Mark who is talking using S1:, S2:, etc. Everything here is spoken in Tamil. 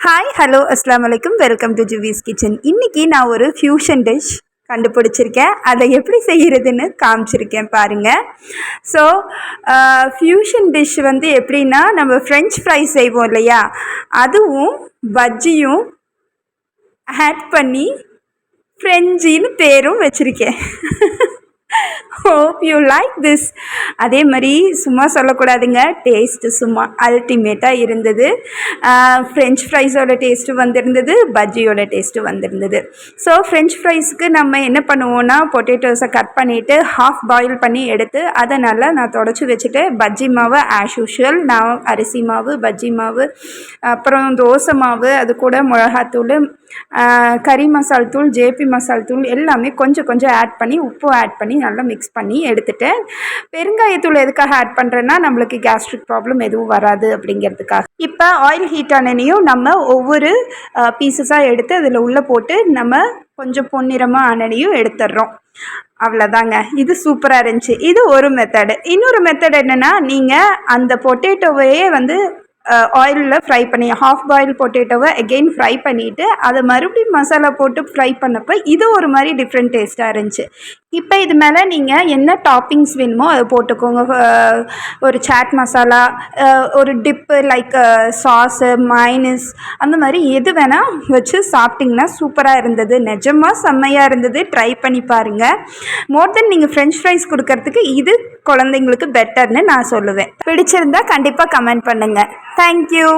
S1: ஹாய் ஹலோ அஸ்லாம் வலைக்கம் வெல்கம் டு ஜுவீஸ் கிச்சன். இன்றைக்கி நான் ஒரு ஃப்யூஷன் டிஷ் கண்டுபிடிச்சிருக்கேன். அதை எப்படி செய்கிறதுன்னு காமிச்சிருக்கேன் பாருங்கள். ஸோ ஃப்யூஷன் டிஷ் வந்து எப்படின்னா, நம்ம ஃப்ரெஞ்ச் ஃப்ரைஸ் செய்வோம் இல்லையா, அதுவும் பஜ்ஜியும் ஆட் பண்ணி ஃப்ரெஞ்சின்னு பேரும் வச்சுருக்கேன். Hope you like this. அதே மாதிரி சும்மா சொல்லக்கூடாதுங்க, டேஸ்ட்டு சும்மா அல்டிமேட்டாக இருந்தது. ஃப்ரெஞ்ச் ஃப்ரைஸோட டேஸ்ட்டு வந்திருந்தது, பஜ்ஜியோட டேஸ்ட்டு வந்திருந்தது. ஸோ ஃப்ரெஞ்ச் ஃப்ரைஸ்க்கு நம்ம என்ன பண்ணுவோன்னா, பொட்டேட்டோஸை கட் பண்ணிவிட்டு ஹாஃப் பாயில் பண்ணி எடுத்து அதை நல்லா நான் தொடச்சி வச்சுட்டு, பஜ்ஜி மாவு ஆஸ் யூஷுவல் நான் அரிசி மாவு, பஜ்ஜி மாவு, அப்புறம் தோசை மாவு, அது கூட மிளகாத்தூள், கறி மசால் தூள், ஜேபி மசால் தூள் எல்லாமே கொஞ்சம் கொஞ்சம் ஆட் பண்ணி, உப்பு ஆட் பண்ணி நல்லா மிக்ஸ் பண்ணி எடுத்துட்டேன். பெருங்காயத்தூள் எதுக்காக ஆட் பண்ணுறேன்னா, நம்மளுக்கு கேஸ்ட்ரிக் ப்ராப்ளம் எதுவும் வராது அப்படிங்கிறதுக்காக. இப்போ ஆயில் ஹீட் ஆனனையும் நம்ம ஒவ்வொரு பீசஸாக எடுத்து அதில் உள்ளே போட்டு நம்ம கொஞ்சம் பொன்னிறமாக ஆனனையும் எடுத்துடுறோம். அவ்வளோதாங்க. இது சூப்பராக இருந்துச்சு. இது ஒரு மெத்தடு. இன்னொரு மெத்தட் என்னென்னா, நீங்கள் அந்த பொட்டேட்டோவையே வந்து ஆயிலில் ஃப்ரை பண்ணி ஹாஃப் பாயில் பொட்டேட்டோவை எகெயின் ஃப்ரை பண்ணிவிட்டு அதை மறுபடியும் மசாலா போட்டு ஃப்ரை பண்ணப்போ இது ஒரு மாதிரி டிஃப்ரெண்ட் டேஸ்ட்டாக இருந்துச்சு. இப்போ இது மேலே நீங்கள் என்ன டாப்பிங்ஸ் வேணுமோ அதை போட்டுக்கோங்க. ஒரு சாட் மசாலா, ஒரு டிப்பு லைக் சாஸு, மைனஸ், அந்த மாதிரி எது வேணால் வச்சு சாப்பிட்டிங்கன்னா சூப்பராக இருந்தது. நிஜமாக செம்மையாக இருந்தது. ட்ரை பண்ணி பாருங்கள். மோர் தென் நீங்கள் ஃப்ரெஞ்ச் ஃப்ரைஸ் கொடுக்கறதுக்கு இது குழந்தைங்களுக்கு பெட்டர்னு நான் சொல்லுவேன். பிடிச்சிருந்தா கண்டிப்பாக கமெண்ட் பண்ணுங்கள். தேங்க்யூ.